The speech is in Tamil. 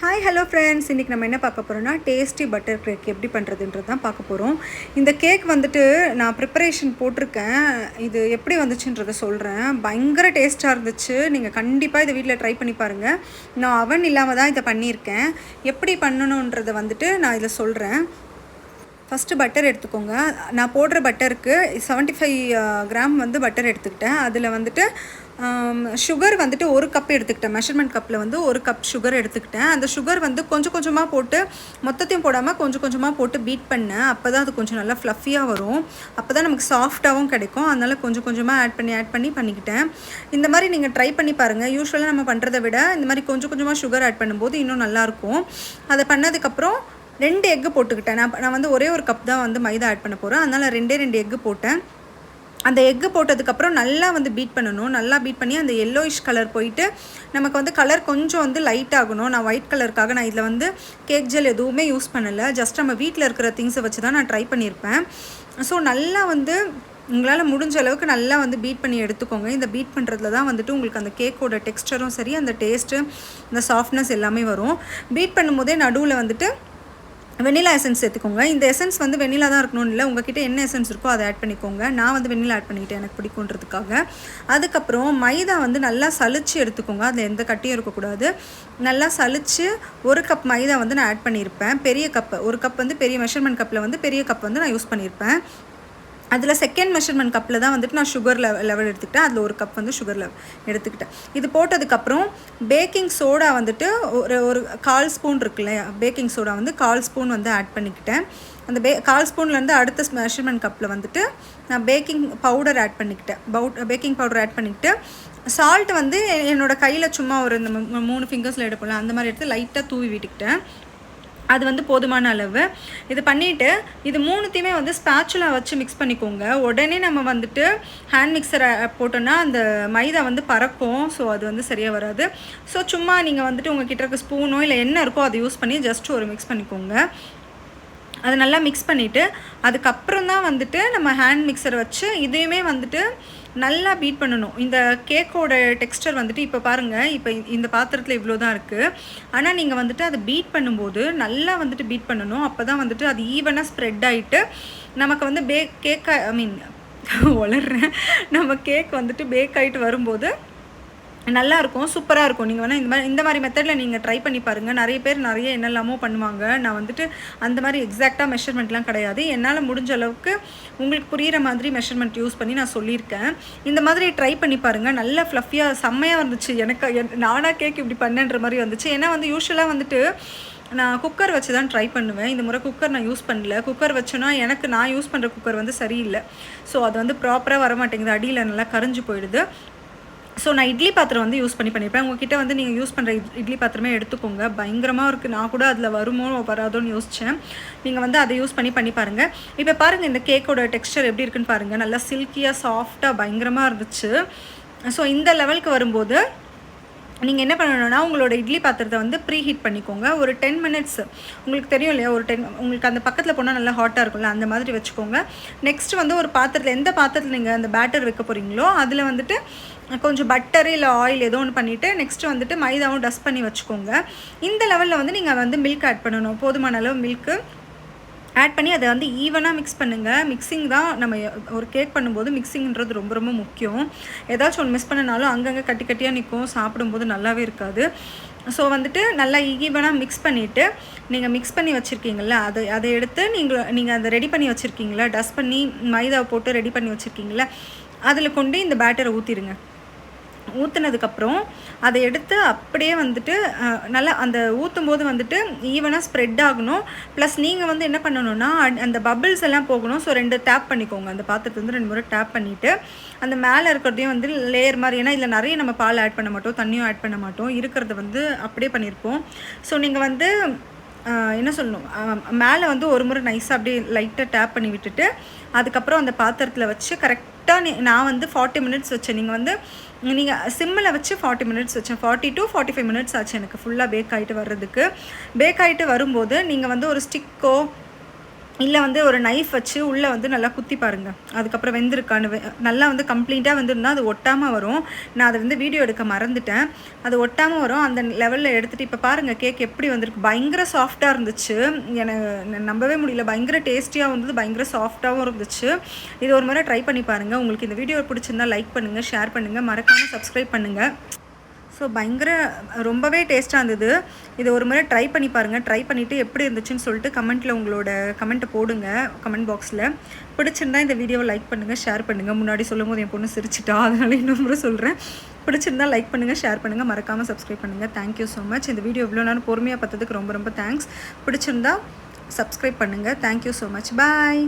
ஹாய் ஹலோ ஃப்ரெண்ட்ஸ், இன்றைக்கி நம்ம என்ன பார்க்க போகிறோம்னா டேஸ்டி பட்டர் கேக் எப்படி பண்ணுறதுன்றது தான் பார்க்க போகிறோம். இந்த கேக் வந்துட்டு நான் ப்ரிப்பரேஷன் போட்டிருக்கேன். இது எப்படி வந்துச்சுன்றதை சொல்கிறேன். பயங்கர டேஸ்ட்டாக இருந்துச்சு. நீங்கள் கண்டிப்பாக இதை வீட்டில் ட்ரை பண்ணி பாருங்கள். நான் அவன் இல்லாமல் தான் இதை பண்ணியிருக்கேன். எப்படி பண்ணணுன்றதை வந்துட்டு நான் இதில் சொல்கிறேன். ஃபஸ்ட்டு பட்டர் எடுத்துக்கோங்க. நான் போடுற பட்டருக்கு 75 கிராம் வந்து பட்டர் எடுத்துக்கிட்டேன். அதில் வந்துட்டு சுகர் வந்துட்டு 1 கப் எடுத்துக்கிட்டேன். மெஷர்மெண்ட் கப்பில் வந்து 1 கப் சுகர் எடுத்துக்கிட்டேன். அந்த சுகர் வந்து கொஞ்சம் கொஞ்சமாக போட்டு, மொத்தத்தையும் போடாமல் கொஞ்சம் கொஞ்சமாக போட்டு பீட் பண்ணேன். அப்போ தான் அது கொஞ்சம் நல்லா ஃப்ளஃபியாக வரும். அப்போ தான் நமக்கு சாஃப்டாகவும் கிடைக்கும். அதனால் கொஞ்சம் கொஞ்சமாக ஆட் பண்ணி பண்ணிக்கிட்டேன். இந்த மாதிரி நீங்கள் ட்ரை பண்ணி பாருங்கள். யூஸ்வலாக நம்ம பண்ணுறதை விட இந்த மாதிரி கொஞ்சம் கொஞ்சமாக சுகர் ஆட் பண்ணும்போது இன்னும் நல்லாயிருக்கும். அதை பண்ணதுக்கப்புறம் 2 எக்கு போட்டுக்கிட்டேன். நான் வந்து ஒரே ஒரு கப் தான் வந்து மைதா ஆட் பண்ண போகிறேன். அதனால் 2 எக்கு போட்டேன். அந்த எக்கு போட்டதுக்கப்புறம் நல்லா வந்து பீட் பண்ணணும். நல்லா பீட் பண்ணி அந்த எல்லோயிஷ் கலர் போயிட்டு நமக்கு வந்து கலர் கொஞ்சம் வந்து லைட் ஆகணும். நான் ஒயிட் கலருக்காக நான் இதில் வந்து கேக் ஜெல் எதுவுமே யூஸ் பண்ணலை. ஜஸ்ட் நம்ம வீட்டில் இருக்கிற திங்ஸை வச்சு தான் நான் ட்ரை பண்ணியிருப்பேன். ஸோ நல்லா வந்து உங்களால் முடிஞ்ச அளவுக்கு நல்லா வந்து பீட் பண்ணி எடுத்துக்கோங்க. இந்த பீட் பண்ணுறதுல தான் வந்துட்டு உங்களுக்கு அந்த கேக்கோட டெக்ஸ்டரும் சரி, அந்த டேஸ்ட்டு, இந்த சாஃப்ட்னஸ் எல்லாமே வரும். பீட் பண்ணும்போதே நடுவில் வந்துட்டு வெண்ணிலா எசன்ஸ் சேர்த்துக்கோங்க. இந்த எசன்ஸ் வந்து வெண்ணிலா தான் இருக்கணும்னு இல்லை, உங்கள்கிட்ட என்ன எசன்ஸ் இருக்கோ அதை ஆட் பண்ணிக்கோங்க. நான் வந்து வெண்ணிலா ஆட் பண்ணிக்கிட்டேன், எனக்கு பிடிக்குன்றதுக்காக. அதுக்கப்புறம் மைதா வந்து நல்லா சலிச்சு எடுத்துக்கோங்க. அதில் எந்த கட்டியும் இருக்கக்கூடாது. நல்லா சலிச்சு 1 கப் மைதா வந்து நான் ஆட் பண்ணியிருப்பேன். பெரிய கப்பு 1 கப் வந்து பெரிய மெஷர்மெண்ட் கப்பில் வந்து பெரிய கப் வந்து நான் யூஸ் பண்ணியிருப்பேன். அதில் செகண்ட் மெஷர்மெண்ட் கப்பில் தான் வந்துட்டு நான் சுகர் லெவல் எடுத்துக்கிட்டேன். அதில் 1 கப் வந்து சுகர் எடுத்துக்கிட்டேன். இது போட்டதுக்கப்புறம் பேக்கிங் சோடா வந்துட்டு ஒரு 1/4 ஸ்பூன் இருக்கு இல்லையா, பேக்கிங் சோடா வந்து 1/4 ஸ்பூன் வந்து ஆட் பண்ணிக்கிட்டேன். அந்த 1/4 ஸ்பூன்லேருந்து அடுத்த மெஷர்மெண்ட் கப்பில் வந்துட்டு நான் பேக்கிங் பவுடர் ஆட் பண்ணிக்கிட்டேன். பேக்கிங் பவுடர் ஆட் பண்ணிக்கிட்டு சால்ட் வந்து என்னோடய கையில் சும்மா ஒரு இந்த 3 ஃபிங்கர்ஸில் எடுப்போம்ல, அந்த மாதிரி எடுத்து லைட்டாக தூவி விட்டுக்கிட்டேன். அது வந்து போதுமான அளவு. இது பண்ணிவிட்டு இது 3த்தையுமே வந்து ஸ்பேச்சுலா வச்சு மிக்ஸ் பண்ணிக்கோங்க. உடனே நம்ம வந்துட்டு ஹேண்ட் மிக்சரை போட்டோன்னா அந்த மைதா வந்து பறக்கும். ஸோ அது வந்து சரியாக வராது. ஸோ சும்மா நீங்கள் வந்துட்டு உங்கள் கிட்ட இருக்க ஸ்பூனோ இல்லை என்ன இருக்கோ அதை யூஸ் பண்ணி ஜஸ்ட் ஒரு மிக்ஸ் பண்ணிக்கோங்க. அதை நல்லா மிக்ஸ் பண்ணிவிட்டு அதுக்கப்புறம் தான் வந்துட்டு நம்ம ஹேண்ட் மிக்சரை வச்சு இதையுமே வந்துட்டு நல்லா பீட் பண்ணணும். இந்த கேக்கோட டெக்ஸ்டர் வந்துட்டு இப்போ பாருங்கள், இப்போ இந்த பாத்திரத்தில் இவ்வளோ தான் இருக்குது. ஆனால் நீங்கள் வந்துட்டு அதை பீட் பண்ணும்போது நல்லா வந்துட்டு பீட் பண்ணணும். அப்போ தான் வந்துட்டு அது ஈவனாக ஸ்ப்ரெட் ஆகிட்டு நமக்கு வந்து வளர்றேன் நம்ம கேக் வந்துட்டு பேக் ஆகிட்டு வரும்போது நல்லாயிருக்கும், சூப்பராக இருக்கும். நீங்கள் வேணால் இந்த மாதிரி மெத்தடில் நீங்கள் ட்ரை பண்ணி பாருங்கள். நிறைய பேர் என்னெல்லாமோ பண்ணுவாங்க. நான் வந்துட்டு அந்த மாதிரி எக்ஸாக்டாக மெஷர்மெண்ட்லாம் கிடையாது. என்னால் முடிஞ்ச அளவுக்கு உங்களுக்கு புரிகிற மாதிரி மெஷர்மெண்ட் யூஸ் பண்ணி நான் சொல்லியிருக்கேன். இந்த மாதிரி ட்ரை பண்ணி பாருங்கள். நல்லா ஃப்ளஃபியாக செம்மையாக வந்துச்சு. நானாக கேக் இப்படி பண்ணேன்ற மாதிரி வந்துச்சு. ஏன்னா வந்து யூஸ்வலாக வந்துட்டு நான் குக்கர் வச்சு தான் ட்ரை பண்ணுவேன். இந்த முறை குக்கர் நான் யூஸ் பண்ணல. குக்கர் வச்சோன்னா நான் யூஸ் பண்ணுற குக்கர் வந்து சரியில்லை. ஸோ அது வந்து ப்ராப்பராக வரமாட்டேங்குது. அடியில் நல்லா கரைஞ்சி போயிடுது. ஸோ நான் இட்லி பாத்திரம் வந்து யூஸ் பண்ணியிருப்பேன். உங்கள்கிட்ட வந்து நீங்கள் யூஸ் பண்ணுற இட்லி பாத்திரமே எடுத்துக்கோங்க. பயங்கரமாக இருக்குது. நான் கூட அதில் வருமோ வராதோன்னு யோசித்தேன். நீங்கள் வந்து அதை யூஸ் பண்ணி பாருங்கள். இப்போ பாருங்கள் இந்த கேக்கோட டெக்ஸ்டர் எப்படி இருக்குன்னு பாருங்கள். நல்லா சில்கியாக சாஃப்டாக பயங்கரமாக இருந்துச்சு. ஸோ இந்த லெவலுக்கு வரும்போது நீங்கள் என்ன பண்ணணும்னா உங்களோட இட்லி பாத்திரத்தை வந்து ப்ரீ ஹீட் பண்ணிக்கோங்க. ஒரு 10 மினிட்ஸ். உங்களுக்கு தெரியும் இல்லையா, உங்களுக்கு அந்த பக்கத்தில் போனால் நல்லா ஹாட்டாக இருக்கும்ல, அந்த மாதிரி வச்சுக்கோங்க. நெக்ஸ்ட் வந்து ஒரு பாத்திரத்தில், எந்த பாத்திரத்தில் நீங்கள் அந்த பேட்டர் வைக்க போகிறீங்களோ அதில் வந்துட்டு கொஞ்சம் பட்டர் இல்லை ஆயில் ஏதோ ஒன்று பண்ணிவிட்டு நெக்ஸ்ட்டு வந்துட்டு மைதாவும் டஸ்ட் பண்ணி வச்சுக்கோங்க. இந்த லெவலில் வந்து நீங்கள் வந்து மில்க் ஆட் பண்ணணும். போதுமான அளவு மில்க்கு ஆட் பண்ணி அதை வந்து ஈவனாக மிக்ஸ் பண்ணுங்கள். மிக்சிங் தான் நம்ம ஒரு கேக் பண்ணும்போது மிக்சிங்கிறது ரொம்ப ரொம்ப முக்கியம். ஏதாச்சும் ஒன்று மிஸ் பண்ணினாலும் அங்கங்கே கட்டியாக நிற்கும், சாப்பிடும்போது நல்லாவே இருக்காது. ஸோ வந்துட்டு நல்லா ஈவனாக மிக்ஸ் பண்ணிவிட்டு நீங்கள் மிக்ஸ் பண்ணி வச்சுருக்கீங்கள அதை எடுத்து நீங்கள் அதை ரெடி பண்ணி வச்சுருக்கீங்களா, டஸ்ட் பண்ணி மைதாவை போட்டு ரெடி பண்ணி வச்சுருக்கீங்களா, அதில் கொண்டு இந்த பேட்டரை ஊற்றிடுங்க. ஊற்றுனதுக்கப்புறம் அதை எடுத்து அப்படியே வந்துட்டு நல்லா அந்த ஊற்றும்போது வந்துட்டு ஈவனாக ஸ்ப்ரெட் ஆகணும். ப்ளஸ் நீங்கள் வந்து என்ன பண்ணணுன்னா அந்த பபிள்ஸ் எல்லாம் போகணும். ஸோ 2 டேப் பண்ணிக்கோங்க. அந்த பாத்திரத்தை வந்து 2 முறை டேப் பண்ணிவிட்டு அந்த மேலே இருக்கிறதையும் வந்து லேயர் மாதிரி, ஏன்னா இதில் நிறைய நம்ம பால் ஆட் பண்ண மாட்டோம், தண்ணியும் ஆட் பண்ண மாட்டோம், இருக்கிறத வந்து அப்படியே பண்ணியிருப்போம். ஸோ நீங்கள் வந்து என்ன சொல்லணும், மேலே வந்து ஒரு முறை நைஸாக அப்படியே லைட்டாக டேப் பண்ணி விட்டுட்டு அதுக்கப்புறம் அந்த பாத்திரத்தில் வச்சு கரெக்டாக நான் வந்து 40 மினிட்ஸ் வச்சேன். நீங்கள் சிம்மில் வச்சு 40 மினிட்ஸ் வச்சேன். 40 to 45 மினிட்ஸ் ஆச்சு எனக்கு ஃபுல்லாக பேக் ஆகிட்டு வர்றதுக்கு. பேக் ஆகிட்டு வரும்போது நீங்கள் வந்து ஒரு ஸ்டிக்கோ இல்லை வந்து ஒரு நைஃப் வச்சு உள்ளே வந்து நல்லா குத்தி பாருங்கள். அதுக்கப்புறம் வெந்திருக்கான்னு நல்லா வந்து கம்ப்ளீட்டாக வெந்திருந்தால் அது ஒட்டாமல் வரும். நான் அதை வந்து வீடியோ எடுக்க மறந்துட்டேன். அது ஒட்டாமல் வரும். அந்த லெவலில் எடுத்துகிட்டு இப்போ பாருங்கள் கேக் எப்படி வந்திருக்கு. பயங்கர சாஃப்டாக இருந்துச்சு. எனக்கு நம்பவே முடியல. பயங்கர டேஸ்டியாகவும் இருந்தது, பயங்கர சாஃப்டாகவும் இருந்துச்சு. இது ஒரு முறை ட்ரை பண்ணி பாருங்கள். உங்களுக்கு இந்த வீடியோ பிடிச்சிருந்தால் லைக் பண்ணுங்கள், ஷேர் பண்ணுங்கள், மறக்காமல் சப்ஸ்கிரைப் பண்ணுங்கள். ஸோ பயங்கர ரொம்பவே டேஸ்ட்டாக இருந்தது. இதை ஒரு முறை ட்ரை பண்ணி பாருங்கள். ட்ரை பண்ணிவிட்டு எப்படி இருந்துச்சுன்னு சொல்லிட்டு கமெண்ட்டில் உங்களோட கமெண்ட்டை போடுங்க கமெண்ட் பாக்ஸில். பிடிச்சிருந்தா இந்த வீடியோவை லைக் பண்ணுங்கள், ஷேர் பண்ணுங்கள். முன்னாடி சொல்லும் போது என் பொண்ணு சிரிச்சிட்டா, அதனால் இன்னொரு முறை சொல்கிறேன். பிடிச்சிருந்தா லைக் பண்ணுங்கள், ஷேர் பண்ணுங்கள், மறக்காமல் சப்ஸ்கிரைப் பண்ணுங்கள். Thank you so much. இந்த வீடியோ இவ்வளோ நேரம் பொறுமையாக பார்த்ததுக்கு ரொம்ப ரொம்ப தேங்க்ஸ். பிடிச்சிருந்தா சப்ஸ்கிரைப் பண்ணுங்கள். Thank you so much. பாய்.